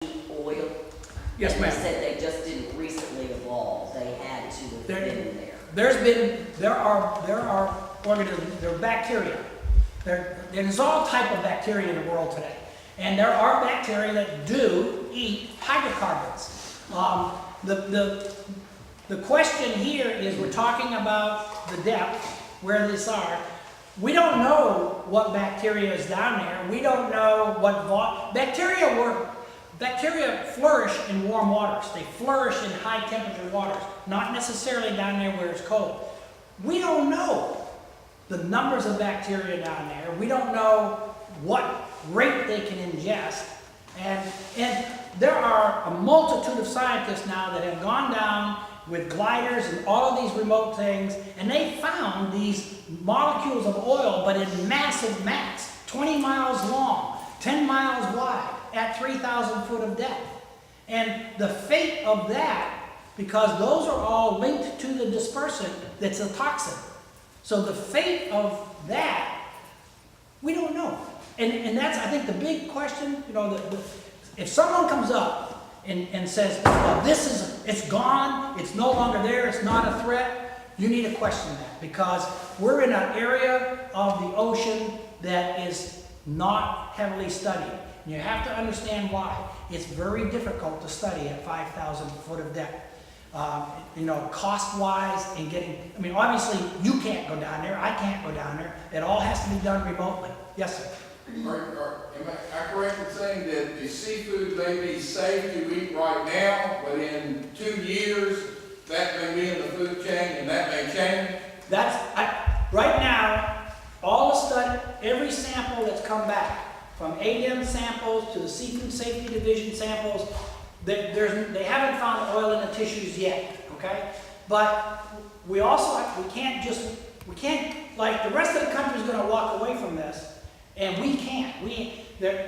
oil? Yes, And ma'am. they said they just didn't recently evolve, they had to have been there. There are organisms, there are bacteria. There's all type of bacteria in the world today. And there are bacteria that do eat hydrocarbons. The question here is, we're talking about the depth, where these are. We don't know what bacteria is down there. We don't know what bacteria flourish in warm waters. They flourish in high temperature waters, not necessarily down there where it's cold. We don't know the numbers of bacteria down there. We don't know what rate they can ingest. And there are a multitude of scientists now that have gone down with gliders and all of these remote things, and they found these molecules of oil, but in massive mats, 20 miles long, 10 miles wide, at 3,000 foot of depth. And the fate of that, because those are all linked to the dispersant that's a toxin. So the fate of that, we don't know. And that's, I think, the big question. You know, if someone comes up and says, well, it's gone, it's no longer there, it's not a threat, you need to question that, because we're in an area of the ocean that is not heavily studied. And you have to understand why. It's very difficult to study at 5,000 foot of depth. You know, cost-wise and getting, I mean, obviously you can't go down there, I can't go down there. It all has to be done remotely. Yes, sir. Am I correct in saying that the seafood may be safe to eat right now, but in 2 years, that may be in the food chain and that may change? Right now, every sample that's come back, from ADM samples to the Seafood Safety Division samples, they haven't found oil in the tissues yet, okay? But we can't, like the rest of the country is going to walk away from this, and we can't.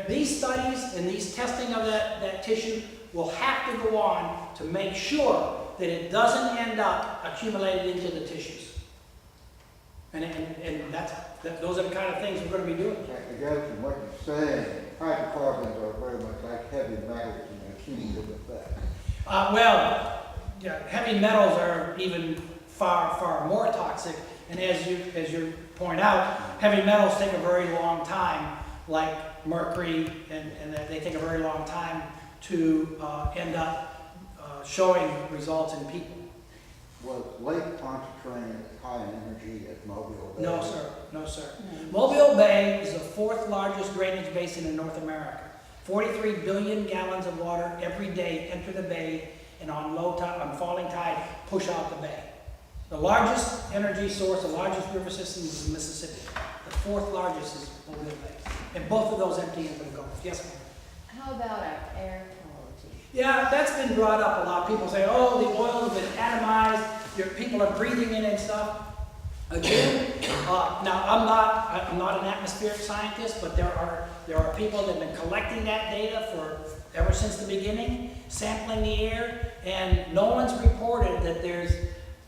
These studies and these testing of that tissue will have to go on to make sure that it doesn't end up accumulated into the tissues. And those are the kind of things we're going to be doing. I guess from what you're saying, hydrocarbons are very much like heavy metals in their cumulative effect. Well, yeah, heavy metals are even far more toxic. And as you point out, heavy metals take a very long time, like mercury, and they take a very long time to end up showing results in people. Was Lake Pontchartrain high in energy at Mobile Bay? No, sir. No, sir. Mobile Bay is the 4th largest drainage basin in North America. 43 billion gallons of water every day enter the bay, and on falling tide, push out the bay. The largest energy source, the largest river system is Mississippi. The 4th largest is Mobile Bay. And both of those empty into the Gulf. Yes, ma'am. How about our air quality? Yeah, that's been brought up a lot. People say, oh, the oil has been atomized, people are breathing in and stuff. Again, now I'm not an atmospheric scientist, but there are people that have been collecting that data ever since the beginning, sampling the air, and no one's reported that there's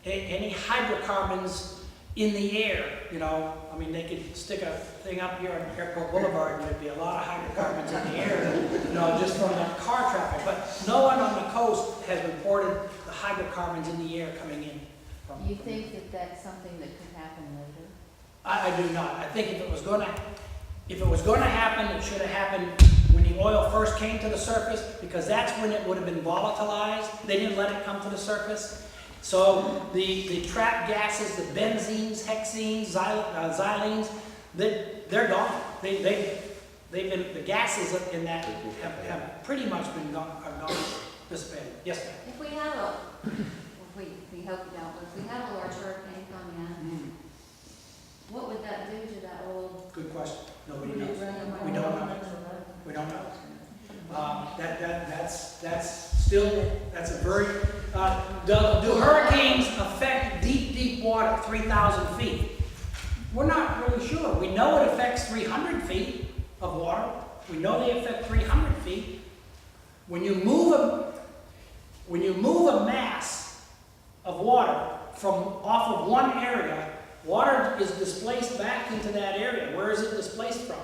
any hydrocarbons in the air. You know, I mean, they could stick a thing up here on Airport Boulevard and there'd be a lot of hydrocarbons in the air, you know, just from the car traffic. But no one on the coast has reported the hydrocarbons in the air coming in. Do you think that that's something that could happen later? I do not. I think if it was going to happen, it should have happened when the oil first came to the surface, because that's when it would have been volatilized. They didn't let it come to the surface. So the trapped gases, the benzenes, hexenes, xylenes, they're gone. The gases in that have pretty much been gone, dissipated. Yes, ma'am. If we have we hope you don't, but if we have a large hurricane coming in, what would that do to that oil? Good question. Nobody Would it knows. run away? We don't know. We don't know. That's a very, do hurricanes affect deep water, 3,000 feet? We're not really sure. We know it affects 300 feet of water. We know they affect 300 feet. When you move a mass of water off of one area, water is displaced back into that area. Where is it displaced from?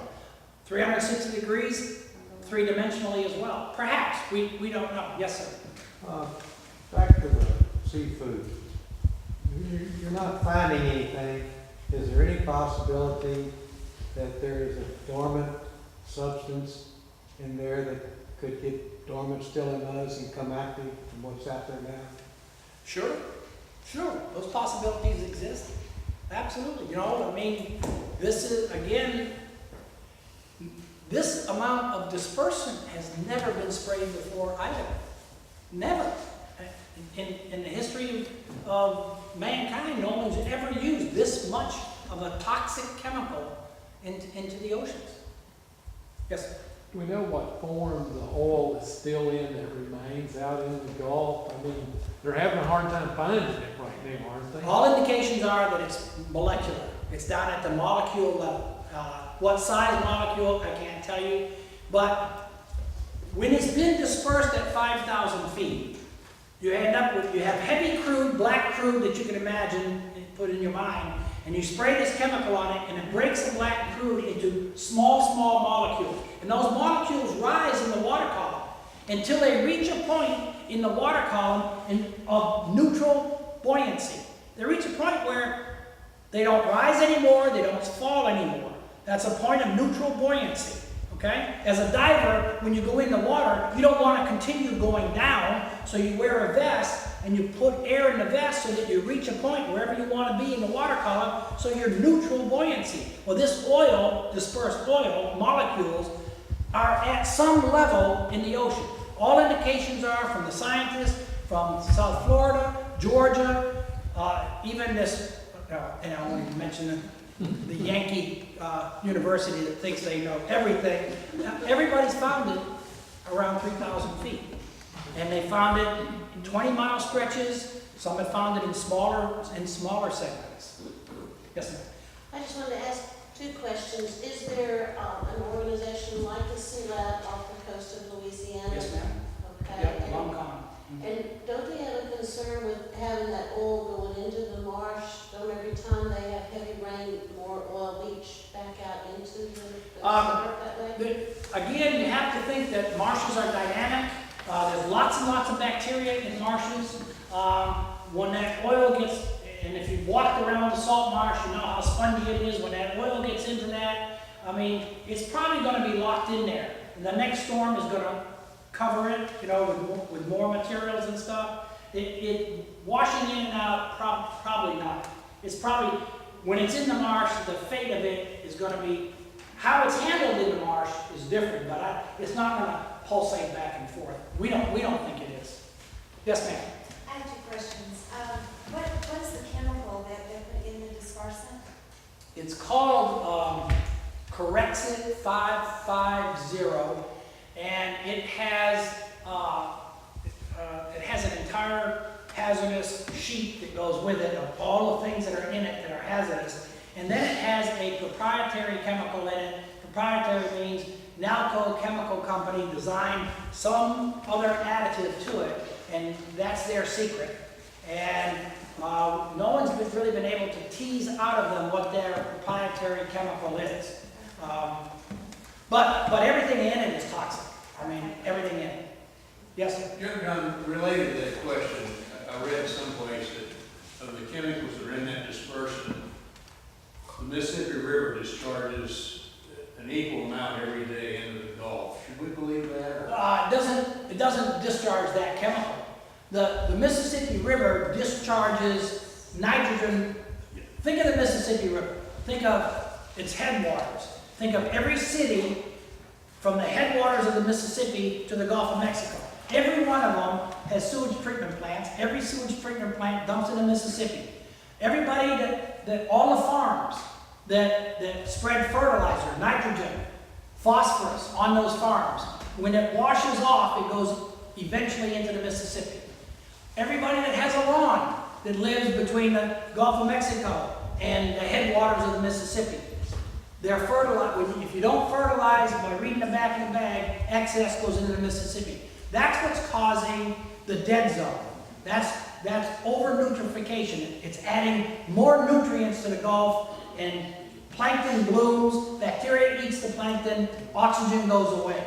360 degrees? three-dimensionally as well. Perhaps, we don't know. Yes, sir. Back to the seafood. You're not finding anything. Is there any possibility that there is a dormant substance in there that could get dormant still in us and come active from what's out there now? Sure, sure, those possibilities exist, absolutely. You know, I mean, this is, again, this amount of dispersant has never been sprayed before either. Never. In the history of mankind, no one's ever used this much of a toxic chemical into the oceans. Yes, sir. Do we know what form the oil is still in that remains out in the Gulf? I mean, they're having a hard time finding it right now, aren't they? All indications are that it's molecular. It's down at the molecule level. What size molecule, I can't tell you. But when it's been dispersed at 5,000 feet, you end up with, you have heavy crude, black crude that you can imagine and put in your mind, and you spray this chemical on it, and it breaks the black crude into small, small molecules. And those molecules rise in the water column until they reach a point in the water column of neutral buoyancy. They reach a point where they don't rise anymore, they don't fall anymore. That's a point of neutral buoyancy. Okay? As a diver, when you go in the water, you don't want to continue going down, so you wear a vest and you put air in the vest so that you reach a point wherever you want to be in the water column, so you're neutral buoyancy. Well, this oil, dispersed oil, molecules, are at some level in the ocean. All indications are from the scientists from South Florida, Georgia, even this, and I won't even mention the Yankee university that thinks they know everything. Everybody's found it around 3,000 feet. And they found it in 20-mile stretches. Some have found it in smaller segments. Yes, ma'am. I just wanted to ask two questions. Is there an organization like the Sealab off the coast of Louisiana? Yes, ma'am. Okay. Yep, long con. And don't they have a concern with having that oil going into the marsh? Don't every time they have heavy rain, more oil leach back out into the surf that way? Again, you have to think that marshes are dynamic. There's lots and lots of bacteria in marshes. When that oil gets, and if you've walked around the salt marsh, you know how spongy it is. When that oil gets into that, I mean, it's probably going to be locked in there. And the next storm is going to cover it, you know, with more materials and stuff. Washing in and out, probably not. It's probably, when it's in the marsh, the fate of it is going to be, how it's handled in the marsh is different, but it's not going to pulsate back and forth. We don't think it is. Yes, ma'am. I have two questions. What's the chemical that they put in the dispersant? It's called Corexit 550, and it has an entire hazardous sheet that goes with it of all the things that are in it that are hazardous. And then it has a proprietary chemical in it. Proprietary means Nalco Chemical Company designed some other additive to it, and that's their secret. And no one's really been able to tease out of them what their proprietary chemical is. But everything in it is toxic. I mean, everything in it. Yes, sir? Related to that question, I read someplace that of the chemicals that are in that dispersant, the Mississippi River discharges an equal amount every day into the Gulf. Should we believe that? It doesn't discharge that chemical. The Mississippi River discharges nitrogen. Think of the Mississippi River. Think of its headwaters. Think of every city from the headwaters of the Mississippi to the Gulf of Mexico. Every one of them has sewage treatment plants. Every sewage treatment plant dumps in the Mississippi. Everybody all the farms that spread fertilizer, nitrogen, phosphorus on those farms, when it washes off, it goes eventually into the Mississippi. Everybody that has a lawn that lives between the Gulf of Mexico and the headwaters of the Mississippi, they're fertilized. If you don't fertilize by reading the back of the bag, excess goes into the Mississippi. That's what's causing the dead zone. That's over-nutrification. It's adding more nutrients to the Gulf, and plankton blooms, bacteria eats the plankton, oxygen goes away.